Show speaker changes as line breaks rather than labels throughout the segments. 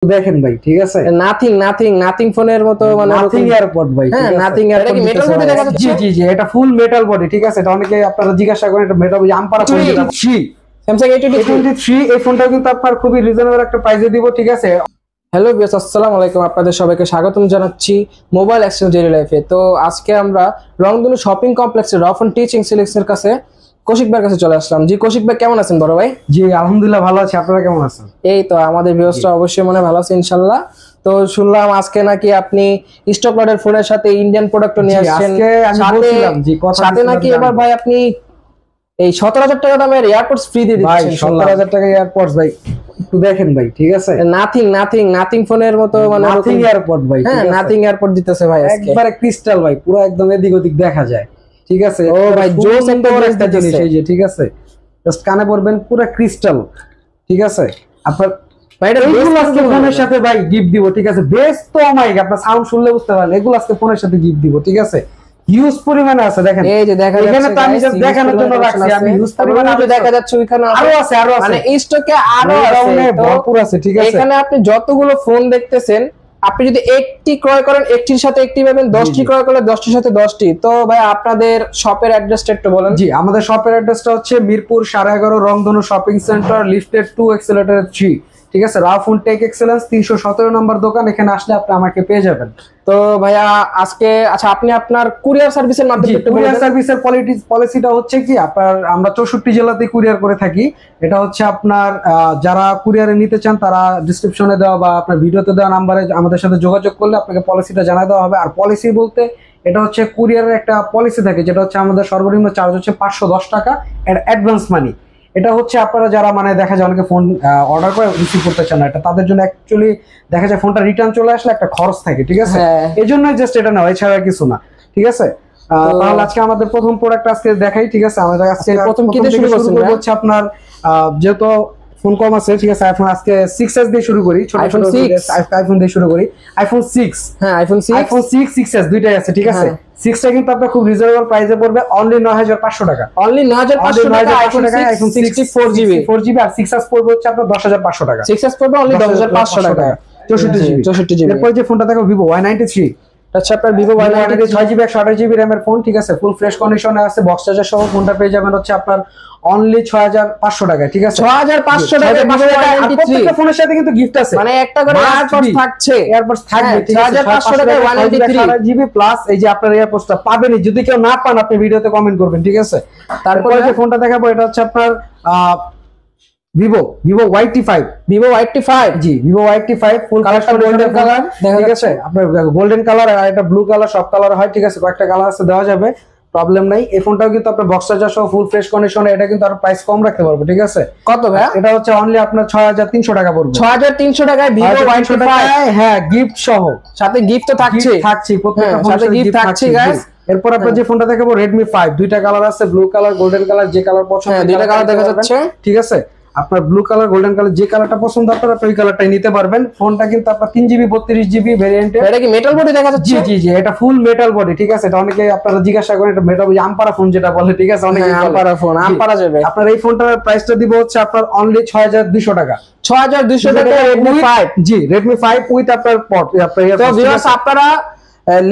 দেখেন ভাই, ঠিক আছে,
নাথিং ফোনের মতো, মানে
নাথিং এয়ারপড ভাই।
হ্যাঁ, নাথিং এয়ারপড কি মেটাল বডি দেখা যাচ্ছে?
জি জি, এটা ফুল মেটাল বডি, ঠিক আছে। এটা অনেকে আপনারা জিজ্ঞাসা করেন, এটা মেটাল বডি আমপারা ফোন, যেটা
স্যামসাং A23।
এই ফোনটাও কিন্তু আপনার খুবই রিজনেবল একটা প্রাইসে দিব, ঠিক আছে।
হ্যালো ভিউয়ার্স, আসসালামু আলাইকুম। আপনাদের সবাইকে স্বাগতম জানাচ্ছি মোবাইল এক্সচেঞ্জ ডেইলি লাইফে। তো আজকে আমরা রংধনু শপিং কমপ্লেক্সের রফন টিচিং সিলেকশনের কাছে কৌশিক ভাইয়ের কাছে চলে আসলাম। জি কৌশিক ভাই, কেমন আছেন বড় ভাই?
জি আলহামদুলিল্লাহ ভালো আছি, আপনারা কেমন আছেন?
এই তো আমাদের ভিউয়ার্সরা অবশ্যই মনে ভালো আছে ইনশাআল্লাহ। তো শুনলাম আজকে নাকি আপনি স্টক লটের ফোনের সাথে ইন্ডিয়ান প্রোডাক্টও নিয়ে আসছেন, সাথে নাকি এবার ভাই আপনি এই 17,000 টাকা দামের এয়ারপডস ফ্রি দিয়ে দিচ্ছেন।
17,000 টাকা এয়ারপডস ভাই, একটু দেখেন ভাই, ঠিক আছে।
নাথিং ফোনের মতো, মানে
নাথিং এয়ারপড ভাই,
হ্যাঁ নাথিং এয়ারপড দিতেছে ভাই আজকে,
একবারে ক্রিস্টাল ভাই, পুরো একদম এদিক ওদিক দেখা যায়, ঠিক আছে।
ও ভাই জোস একটা
জিনিস এই যে, ঠিক আছে, জাস্ট কানে পড়বেন, পুরো ক্রিস্টাল, ঠিক আছে। আপনার এইগুলো আজকে ফোনের সাথে ভাই গিফট দিব, ঠিক আছে। বেস্ট তো মাইক, আপনার সাউন্ড শুনলে বুঝতে পারবেন, এগুলো আজকে ফোনের সাথে গিফট দিব, ঠিক আছে। হিউজ পরিমাণে আছে, দেখেন
এই যে দেখা যাচ্ছে,
এখানে তো আমি জাস্ট দেখানোর জন্য রাখছি, আমি হিউজ পরিমাণে
দেখা যাচ্ছে, ওইখানে
আরো আছে,
মানে স্টকে আরো আছে,
ভরপুর আছে, ঠিক আছে।
এখানে আপনি যতগুলো ফোন দেখতেছেন, আপনি যদি একটি ক্রয় করেন একটির সাথে একটি পাবেন, 10টি ক্রয় করলে 10টির সাথে 10টি। তো ভাই আপনাদের শপের অ্যাড্রেসটা একটু বলেন।
জি, আমাদের শপের অ্যাড্রেসটা হচ্ছে মিরপুর 11.5 রংধনু শপিং সেন্টার, লিফটেড 2 এক্সেলেটর 3, ঠিক আছে। রাফুন টেক এক্সেলেন্স 317 নম্বর দোকান, এখানে আসলে আপনি আমাকে পেয়ে যাবেন।
তো ভাইয়া আজকে আচ্ছা, আপনি আপনার কুরিয়ার সার্ভিসের মাধ্যমে
কুরিয়ার সার্ভিসের পলিসিটা হচ্ছে কি, আপনার আমরা 64 জেলাতে কুরিয়ার করে থাকি। এটা হচ্ছে আপনার যারা কুরিয়ারে নিতে চান তারা ডেসক্রিপশনে দেওয়া বা আপনার ভিডিওতে দেওয়া নাম্বারে আমাদের সাথে যোগাযোগ করলে আপনাকে পলিসিটা জানাই দেওয়া হবে। আর পলিসি বলতে এটা হচ্ছে কুরিয়ারের একটা পলিসি থাকে, যেটা হচ্ছে আমাদের সর্বনিম্ন চার্জ হচ্ছে 510 টাকা এর অ্যাডভান্স মানি। এটা হচ্ছে আপনারা যারা মানে দেখা যায় অনেকে ফোন অর্ডার করে রিসিভ করতে চান না, এটা তাদের জন্য অ্যাকচুয়ালি দেখা যায় ফোনটা রিটার্ন চলে আসলে একটা খরচ থাকে, ঠিক আছে। এই জন্য জাস্ট এটা নেওয়া, এছাড়া কিছু না, ঠিক আছে। তাহলে আজকে আমাদের প্রথম প্রোডাক্ট আজকে দেখাই, ঠিক আছে। আমাদের আজকে
প্রথম কি দিয়ে শুরু করছেন?
হচ্ছে আপনার যেহেতু ফোন কম আছে, ঠিক আছে, আইফোন আজকে 6s দিয়ে শুরু করি, ছোট ছোট আইফোন দিয়ে শুরু করি। আইফোন 6,
হ্যাঁ আইফোন 6,
6s দুইটাই আছে, ঠিক আছে। 6টা কিন্তু আপনার খুব রিজনেবল প্রাইসে পড়বে, অনলি 9,500 টাকা,
অনলি 9,500 টাকা আইফোন 64GB
আর 6s পড়বে হচ্ছে আপনার 10,500 টাকা।
6s পড়বে অনলি 10,500 টাকা,
64GB। এরপর যে ফোনটা দেখো ভিভো Y93,
আচ্ছা আপনার Vivo Y93
6GB 128GB RAM এর ফোন, ঠিক আছে। ফুল ফ্রেশ কন্ডিশনে আছে, বক্স চার্জার সহ ফোনটা পেয়ে যাবেন হচ্ছে আপনার অনলি 6,500 টাকা, ঠিক আছে।
6,500 টাকা
প্রত্যেকটা ফোনের সাথে কিন্তু গিফট আছে,
মানে একটা করে এয়ারপডস থাকছে,
এয়ারপডস থাকবে, ঠিক আছে।
6,500 টাকায় 193GB
প্লাস এই যে আপনার এয়ারপডসটা পাবেনই, যদি কেউ না পান আপনি ভিডিওতে কমেন্ট করবেন, ঠিক আছে। তারপরে যে ফোনটা দেখাবো এটা হচ্ছে আপনার ভিভো Y85,
জি
ভিভো Y85 ফুল কালারটা গোল্ডেন কালার, ঠিক আছে। আপনার গোল্ডেন কালার আর এটা ব্লু কালার, সব কালার হয়, ঠিক আছে। কয়েকটা কালার আছে, দেওয়া যাবে, প্রবলেম নাই। এই ফোনটাও কিন্তু আপনার বক্স চার্জার সহ ফুল ফ্রেশ কন্ডিশনে, এটা কিন্তু আর প্রাইস কম রাখতে পারবো, ঠিক আছে।
কত ভাই?
এটা হচ্ছে অনলি আপনার 6,300 টাকা পড়বে।
6,300 টাকায় ভিভো Y85,
হ্যাঁ গিফট সহ,
সাথে গিফট তো থাকছে,
প্রত্যেকটা ফোনের সাথে গিফট থাকছে গাইস। এরপর আপনার যে ফোনটা দেখাবো Redmi 5, দুইটা কালার আছে, ব্লু কালার গোল্ডেন কালার, যে কালার পছন্দ
দুইটা কালার দেখা যাচ্ছে,
ঠিক আছে। আপনার ব্লু কালার গোল্ডেন কালার যে কালারটা পছন্দ আপনারা ওই কালারটাই নিতে পারবেন। ফোনটা কিন্তু আপনার 3GB 32GB ভেরিয়েন্টে।
এটা কি মেটাল বডি দেখা যাচ্ছে?
জি জি, এটা ফুল মেটাল বডি, ঠিক আছে। এটা অনেকে আপনারা জিজ্ঞাসা করেন, এটা মেটাল বডি আমপারা ফোন যেটা বলে, ঠিক আছে। অনেকে
আমপারা ফোন, আমপারা যাবে।
আপনার এই ফোনটার প্রাইসটা দিব হচ্ছে আপনার অনলি 6,200 টাকা।
6,200 টাকা Redmi 5,
জি Redmi 5 উইথ আপনার পট।
তো ভিউয়ার্স আপনারা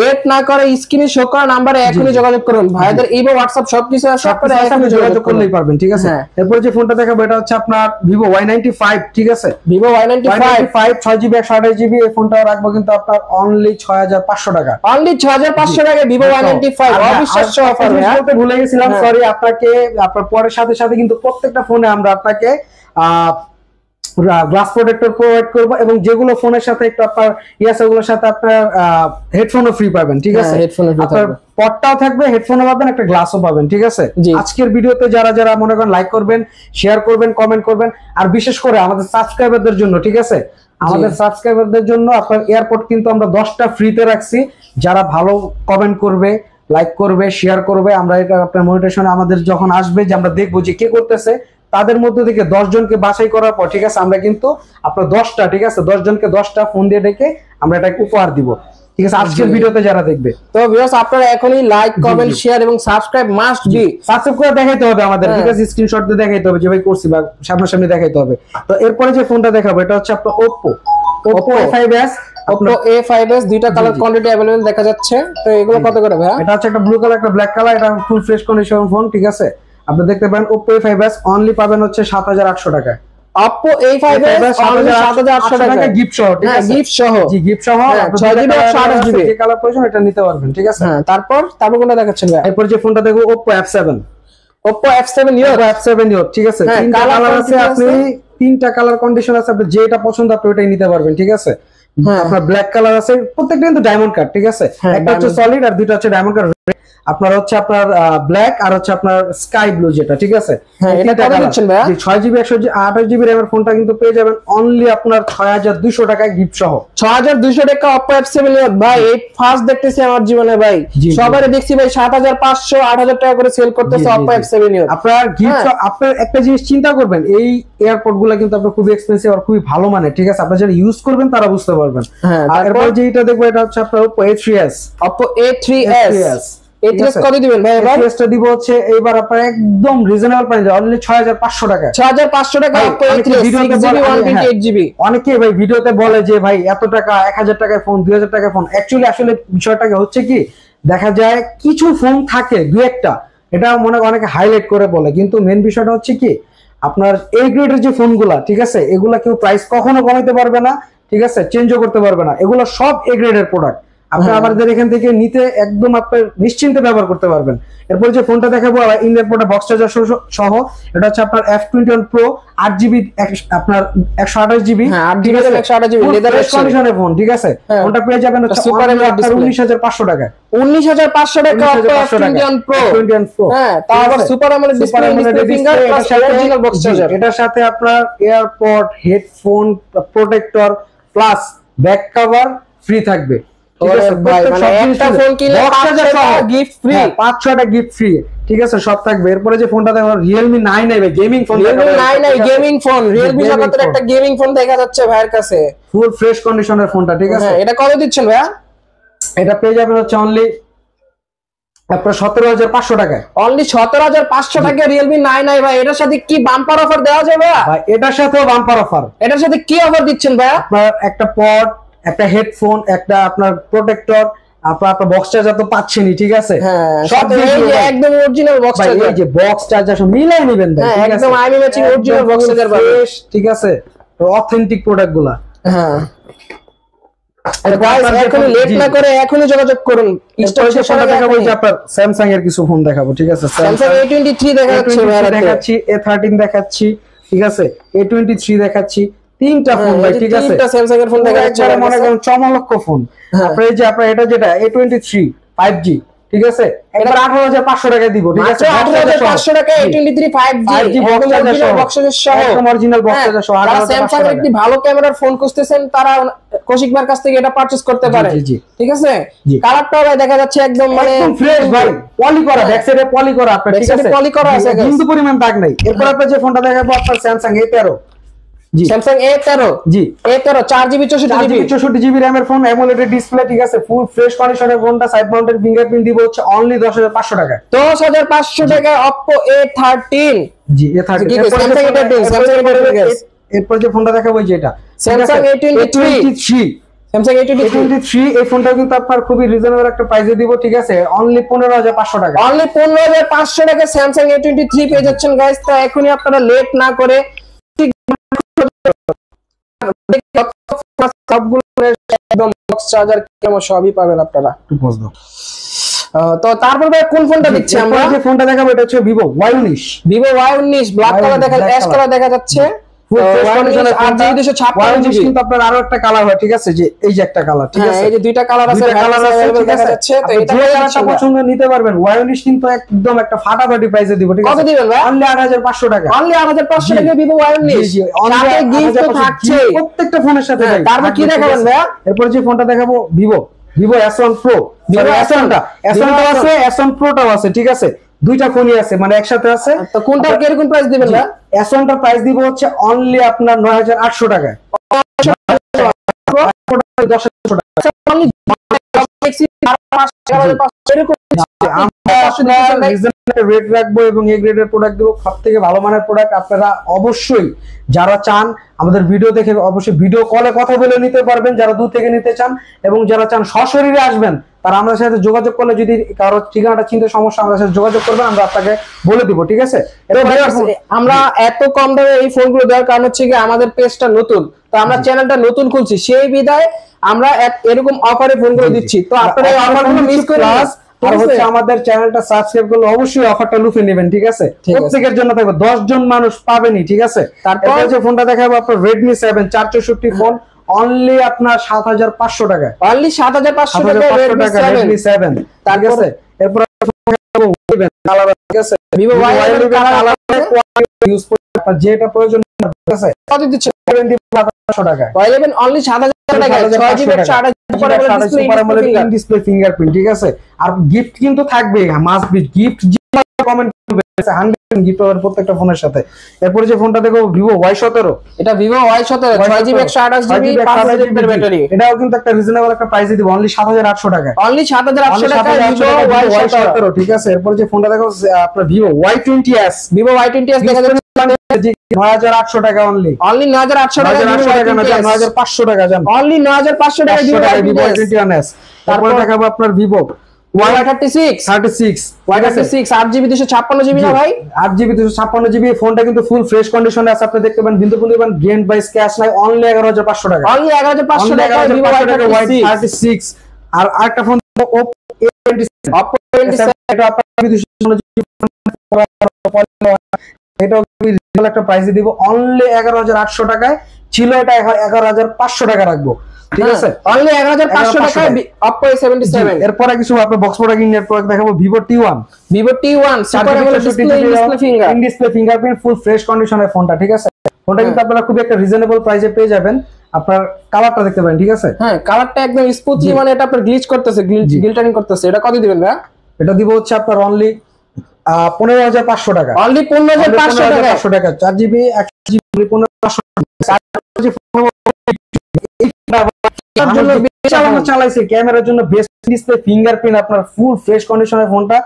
লেট না করে স্ক্রিনে শো করা নম্বরে এখনই যোগাযোগ করুন, ভাইদের ইমো হোয়াটসঅ্যাপ সবকিছু আছে, আপনারা এখনই যোগাযোগ করলেই
পারবেন, ঠিক আছে। এরপর যে ফোনটা দেখাবো এটা হচ্ছে আপনার ভিভো Y95, ঠিক আছে।
ভিভো Y95
6GB 128GB, এই ফোনটা রাখবো কিন্তু আপনার অনলি 6,500 টাকা,
অনলি 6,500 টাকা ভিভো Y95, অবিশ্বাস্য অফার।
বলতে ভুলে গেছিলাম, সরি। আপনাকে আপনার পরের সাথে সাথে কিন্তু প্রত্যেকটা ফোনে আমরা আপনাকে গ্লাস প্রোটেক্টর প্রোভাইড করব, এবং যেগুলো ফোনের সাথে একটু আপনার ওগুলোর সাথে আপনার হেডফোনও ফ্রি পাবেন, ঠিক আছে। আপনার পটটাও থাকবে, হেডফোনও পাবেন, একটা গ্লাসও পাবেন, ঠিক আছে। আজকের ভিডিওতে যারা যারা মনে করেন লাইক করবেন, শেয়ার করবেন, কমেন্ট করবেন, আর বিশেষ করে আমাদের সাবস্ক্রাইবারদের জন্য, ঠিক আছে, আমাদের সাবস্ক্রাইবারদের জন্য আপনার এয়ারপড কিন্তু আমরা 10টা ফ্রিতে রাখছি। যারা ভালো কমেন্ট করবে, লাইক করবে, শেয়ার করবে, আমরা এটা আপনার মনিটরেশনে আমাদের যখন আসবে যে আমরা দেখবো যে কে করতেছে, তাদের মধ্যে থেকে 10 জনকে বাছাই করার পর, ঠিক আছে, আমরা কিন্তু আপনার 10টা, ঠিক আছে, 10 জনকে 10টা ফোন দিয়ে ডেকে আমরা এটা উপহার দিব, ঠিক আছে, আজকের ভিডিওতে যারা দেখবে।
তো ভিউয়ার্স আপনারা এখনই লাইক, কমেন্ট, শেয়ার এবং সাবস্ক্রাইব মাস্ট বি।
সাবস্ক্রাইব করে দেখাইতে হবে আমাদের, ঠিক আছে, স্ক্রিনশট দিয়ে দেখাইতে হবে যে ভাই করছি, বা সামনাসামনি দেখাইতে হবে। তো এরপরে যে ফোনটা দেখাবো এটা হচ্ছে আপনার Oppo Oppo A5s,
Oppo A5s দুইটা কালার কোয়ান্টিটি अवेलेबल দেখা যাচ্ছে। তো এগুলো কত করে ভাই?
এটা হচ্ছে একটা ব্লু কালার একটা ব্ল্যাক কালার, এটা ফুল ফ্রেশ কন্ডিশন ফোন, ঠিক আছে। আপনি দেখতে পারেন Oppo A5s অনলি পাবেন হচ্ছে 7800 টাকায়।
Oppo A5s অনলি 7800 টাকা
গিফট সহ, ঠিক আছে,
গিফট সহ,
জি গিফট সহ
6GB 128GB
যে কালার প্রয়োজন এটা নিতে পারবেন, ঠিক আছে।
হ্যাঁ, তারপর কোনটা দেখাচ্ছেন ভাই?
এরপর যে ফোনটা দেখো Oppo F7,
Oppo F7 Neo,
ঠিক আছে। তিনটা কালার আছে, আপনি তিনটা কালার কন্ডিশন আছে, আপনি যেটা পছন্দ আপনি ওটাই নিতে পারবেন, ঠিক আছে। আপনার ব্ল্যাক কালার আছে, প্রত্যেকটা কিন্তু ডায়মন্ড কাট, ঠিক আছে। একটা হচ্ছে সলিড আর দুইটা হচ্ছে ডায়মন্ড কাট। আপনার হচ্ছে আপনার ব্ল্যাক আর হচ্ছে আপনার স্কাই ব্লু যেটা, ঠিক আছে।
এটা কত দিচ্ছেন ভাই?
6GB 128GB RAM এর ফোনটা কিন্তু পেয়ে যাবেন অনলি আপনার 6200 টাকায় গিফট সহ।
6200 টাকা Oppo F7 Neo ভাই, এই ফার্স্ট দেখতেছি আমার জীবনে ভাই। সবারই দেখছি ভাই 7500 8000 টাকা করে সেল করতেছে Oppo F7 Neo।
আপনার গিফট, আপনার একটা জিনিস চিন্তা করবেন, এই এয়ারপড গুলা কিন্তু আপনার খুবই এক্সপেন্সিভ আর খুবই ভালো মানের, ঠিক আছে। আপনারা যারা ইউজ করবেন তারা বুঝতে পারবেন। আর এরপর যেটা দেখবো এটা হচ্ছে আপনার Oppo A3s, A3s
কত দিবেন ভাই? এবার
A3s টা দিব হচ্ছে এবার আপনার একদম রিজনেবল প্রাইসে অনলি 6500 টাকা।
6500 টাকা Oppo A3s 6GB 128GB।
অনেকেই ভাই ভিডিওতে বলে যে ভাই এত টাকা, 1000 টাকায় ফোন, 2000 টাকায় ফোন। অ্যাকচুয়ালি আসলে বিষয়টা হচ্ছে কি, দেখা যায় কিছু ফোন থাকে দুই একটা, এটা অনেকে হাইলাইট করে বলে, কিন্তু মেন বিষয়টা হচ্ছে কি আপনার এই গ্রেডের যে ফোনগুলা, ঠিক আছে, এগুলা কেউ প্রাইস কখনো কমাইতে পারবে না, ঠিক আছে, চেঞ্জও করতে পারবে না। এগুলো সব এ গ্রেডের প্রোডাক্ট, আপনি আমাদের এখান থেকে নিতে একদম আপনার নিশ্চিন্তে ব্যবহার করতে পারবেন। এরপর যে ফোনটা দেখাবো ইন্ডিয়ান পোর্টে বক্স চার্জার সহ, এটা হচ্ছে আপনার F21 Pro 8GB আপনার 128GB, ঠিক আছে,
128GB লেদার
কন্ডিশনের ফোন, ঠিক আছে। ফোনটা পেয়ে যাবেন হচ্ছে
সুপার এমএলইডি ডিসপ্লে
19500 টাকায়।
19500 টাকা Oppo F21 Pro, হ্যাঁ, তাও আবার super MLED display, finger plus original box charger.
এটার সাথে আপনার AirPod, headphone protector plus back cover free থাকবে। ঠিক আছে, সব থাকবে। এরপরে যে ফোনটা দেখো Realme 9 gaming phone,
gaming phone, Realme জগতের একটা গেমিং ফোন দেখা যাচ্ছে ভাইয়ের কাছে,
ফুল ফ্রেশ কন্ডিশনের ফোনটা, ঠিক আছে।
এটা কত দিচ্ছেন ভাইয়া?
এটা পেয়ে যাবেন হচ্ছে অনলি আপনার 17500 টাকায়।
অনলি 17500 টাকা Realme 9 ভাই। এটার সাথে কি বাম্পার অফার দেওয়া যাবে
ভাই? এটার সাথেও বাম্পার অফার।
এটার সাথে কি অফার দিচ্ছেন ভাইয়া?
আপনার একটা পড, একটা হেডফোন, একটা আপনার প্রোটেক্টর, আপনার বক্স চার্জার তো পাচ্ছেনই, ঠিক আছে।
সব একদম অরিজিনাল বক্স চার্জার,
এই যে বক্স চার্জার সব মিলাই নেবেন ভাই, ঠিক আছে,
একদম আইমি ম্যাচিং অরিজিনাল বক্স চার্জার পাবেন,
ঠিক আছে, তো অথেন্টিক প্রোডাক্ট গুলা।
হ্যাঁ, এখনই লেট না করে এখনই যোগাযোগ করুন। স্টক শেষ হয়ে গেছে।
আপনার স্যামসাং এর কিছু ফোন দেখাবো, ঠিক আছে।
স্যামসাং A23
দেখাচ্ছি, A13 দেখাচ্ছি, ঠিক আছে, A23 দেখাচ্ছি, তিনটা ফোন ভাই, ঠিক আছে,
তিনটা স্যামসাং এর ফোন দেখাচ্ছি,
মনে করেন চমলক্ষ ফোন। আপনার এই যে আপনার এটা যেটা A23 5G, ঠিক আছে, একবার 18500 টাকা দিব, ঠিক আছে,
18500 টাকা A23 5G বক্স চার্জার সহ,
একদম অরিজিনাল বক্স চার্জার সহ।
যারা স্যামসাং এর একটি ভালো ক্যামেরার ফোন খুঁজতেছেন তারা কৌশিক ভাইয়ের কাছ থেকে এটা পারচেজ করতে পারেন, ঠিক আছে। কালারটাও ভাই দেখা যাচ্ছে একদম মানে
একদম ফ্রেশ ভাই, পলি করা, ব্যাক সাইডে পলি করা, আপনার ঠিক আছে,
পলি করা আছে,
কিন্তু পরিমাণ দাগ নাই। এরপর আপনার যে ফোনটা দেখাবো আপনার স্যামসাং A13, জি
স্যামসাং A13, জি A13 4GB
64GB RAM এর ফোন, AMOLED ডিসপ্লে, ঠিক আছে, ফুল ফ্রেশ কন্ডিশনের ফোনটা, সাইড মাউন্টেড ফিঙ্গারপ্রিন্ট দিব হচ্ছে অনলি 10500 টাকা।
10500 টাকা Oppo A13,
জি A13,
স্যামসাং A13।
এরপর যে ফোনটা দেখাবো যে এটা
স্যামসাং A23,
স্যামসাং A23, এই ফোনটা কিন্তু আপনার খুবই রিজনেবল একটা প্রাইসে দিব, ঠিক আছে, অনলি 15500 টাকা।
অনলি 15500 টাকা স্যামসাং A23 পেয়ে যাচ্ছেন গাইস। তো এখনই আপনারা লেট না করে সবগুলো একদম বক্স চার্জার কেমন সবই পাবেন আপনারা। তো তারপর ভাই কোন ফোনটা দেখছি আমরা?
যে ফোনটা দেখাবো এটা হচ্ছে Vivo Y19,
ব্ল্যাক কালার দেখা, অ্যাশ কালার দেখা যাচ্ছে,
কিন্তু আপনার আরো একটা কালার হয়, ঠিক আছে, যে এই যে একটা কালার, ঠিক আছে,
এই যে দুইটা কালার আছে, দেখা যাচ্ছে। তো এটা
কালারটা পছন্দ নিতে পারবেন। Y19 কিন্তু একদম একটা ফাটাফাটি প্রাইসে দিব, ঠিক আছে।
কত দিবেন ভাই?
অনলি 8500 টাকা।
অনলি 8500 টাকা Vivo Y19, সাথে গিফট তো থাকছে
প্রত্যেকটা ফোনের সাথে ভাই।
তারপর কি দেখাবেন ভাই?
এরপর যে ফোনটা দেখাবো Vivo S1 Pro, S1টা আছে, S1 Proটাও আছে, ঠিক আছে, দুইটা ফোনই আছে, মানে একসাথে আছে।
তো কোনটার কি এরকম প্রাইস দিবেন না?
S1টার প্রাইস দিব হচ্ছে অনলি আপনার 9800 টাকায়। 10000 টাকা।
এরকম
রেট রাখবো এবং এই গ্রেডের প্রোডাক্ট দেবো, সবথেকে ভালো মানের প্রোডাক্ট। আপনারা অবশ্যই যারা চান আমাদের ভিডিও দেখে অবশ্যই ভিডিও কলে কথা বলে নিতে পারবেন, যারা দূর থেকে নিতে চান, এবং যারা চান সশরীরে আসবেন তারা আমাদের সাথে যোগাযোগ করলে, যদি কারো ঠিকানাটা চিনতে সমস্যা আমাদের সাথে যোগাযোগ করবেন, আমরা আপনাকে বলে দিব, ঠিক আছে।
আমরা এত কম দামে এই ফোনগুলো দেওয়ার কারণ হচ্ছে কি আমাদের পেজটা নতুন, তো আমরা চ্যানেলটা নতুন খুলছি, সেই বিধায় আমরা এরকম অফারে ফোনগুলো দিচ্ছি। তো আপনারা এই অফারগুলো মিস করবেন না।
আর হচ্ছে আমাদের চ্যানেলটা সাবস্ক্রাইব করলে অবশ্যই অফারটা লুফে নেবেন, ঠিক আছে। প্রত্যেকের জন্য থাকবে, 10 জন মানুষ পাবেনই, ঠিক আছে। তারপর যে ফোনটা দেখাবো আপনার Redmi 7 464 ফোন, অনলি আপনার 7500 টাকা,
অনলি 7500 টাকা
Redmi 7, ঠিক আছে। এরপর ঠিক আছে Vivo Y11 কালার ইউজ করে যেটা প্রয়োজন, ঠিক আছে। কত দিচ্ছে? 7500 টাকা
Y11 অনলি 7000 টাকা, 6GB 8GB
ডিসপ্লে ফিঙ্গারপ্রিন্ট, ঠিক আছে। আর গিফট কিন্তু থাকবে, মাস্ট বি গিফট, কমেন্ট করবে 100 গিফট হবে প্রত্যেকটা ফোনের সাথে। এরপর যে ফোনটা দেখো Vivo Y17,
এটা Vivo Y17 6GB 128GB 5GB battery,
এটাও কিন্তু একটা রিজনেবল একটা প্রাইসে দিব, অনলি 7800 টাকা,
অনলি 7800 টাকা Vivo
Y17, ঠিক আছে। এরপর যে ফোনটা দেখো আপনার Vivo Y20s,
Vivo Y20s দেখা যাচ্ছে
9800 টাকা, অনলি
9800 টাকা,
9500 টাকা জান,
অনলি 9500 টাকা
Vivo Y21s। তারপর দেখাবো আপনার Vivo
Y36 8GB 256GB না ভাই,
8GB 256GB। ফোনটা কিন্তু ফুল ফ্রেশ কন্ডিশনে আছে, আপনি দেখতে পাবেন, বিন্দু পাবেন, গ্রেন বাইস ক্যাশ নাই, অনলি 11500 টাকা,
অনলি 11500 টাকা Vivo
Y36। আর আরেকটা ফোন Oppo A27, এটা আপনার 256GB, এটাও একটা প্রাইসে দিব, অনলি 11800 টাকায় ছিল, এটা 11500 টাকা রাখবো, ঠিক আছে।
অনলি 11500 টাকায় Oppo A77।
এরপরে কিছু আপনার বক্স প্রোডাক্ট ইন্ডিয়ান প্রোডাক্ট দেখাবো, Vivo T1 super AMOLED display fingerprint, full fresh কন্ডিশনের ফোনটা, ঠিক আছে। ফোনটা কিন্তু আপনারা খুব একটা রিজনেবল প্রাইসে পেয়ে যাবেন। আপনার কালারটা দেখতে পারেন, ঠিক আছে।
হ্যাঁ, কালারটা একদম স্মুথলি, মানে এটা আপনার গ্লিচ করতেছে, গিল্টারিং করতেছে। এটা কত দিবেন ভাই?
এটা দিব হচ্ছে আপনার অনলি 15500 টাকা,
অনলি 15500
টাকা 4GB 1GB 15500 টাকা। চালাইছে ক্যামেরার জন্য বেস্ট ডিসপ্লে ফিঙ্গারপ্রিন্ট, আপনার ফুল ফ্রেশ কন্ডিশনের ফোনটা,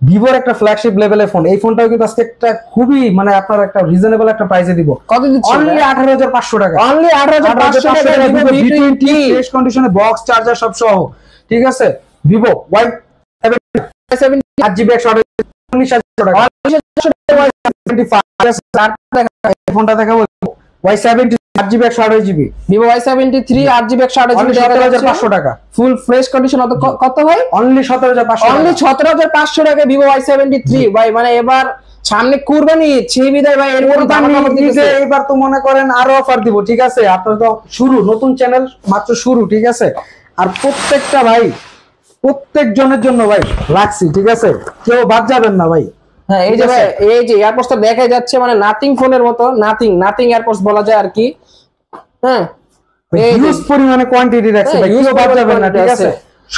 ভিভোর একটা ফ্ল্যাগশিপ লেভেলের ফোন। এই ফোনটাও কিন্তু আজকে একটা খুবই মানে আপনার একটা রিজনেবল একটা প্রাইসে দিব, কত দিচ্ছি? অনলি 18500 টাকা,
অনলি 18500 টাকা
V20 ফ্রেশ কন্ডিশনে বক্স চার্জার সব সহ, ঠিক আছে। Vivo Y7 8GB 128 টাকা, ফোনটা দেখাবো Y70 8GB 128GB,
Vivo Y73 8GB 128GB
17500 টাকা,
ফুল ফ্রেশ কন্ডিশন। কত হয়?
অনলি 17500,
অনলি 17500 টাকা Vivo Y73 ভাই। মানে এবার সামনে কুরবানি, সেই বিদায় ভাই এরপর দাম দিতেছে।
এবার তো মনে করেন আরো অফার দিব, ঠিক আছে। আপনার তো শুরু, নতুন চ্যানেল মাত্র শুরু, ঠিক আছে। আর প্রত্যেকটা ভাই প্রত্যেক জনের জন্য ভাই রাখছি, ঠিক আছে, কেউ বাদ যাবেন না ভাই।
হ্যাঁ, এই যে ভাই, এই যে এয়ারপোর্টটা দেখা যাচ্ছে, মানে নাথিং ফোনের মতো, নাথিং এয়ারপোর্টস বলা যায় আর কি। হ্যাঁ,
হিউজ পরিমাণে কোয়ান্টিটি রাখছে ভাই, কেউ বাদ যাবেন না, ঠিক আছে,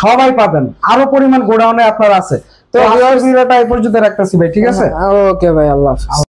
সবাই পাবেন। আরো পরিমাণ গোডাউনে আপনার আছে। তো ভিডিওটা এই পর্যন্ত রাখতেছি ভাই, ঠিক আছে।
ওকে ভাই, আল্লাহ হাফেজ।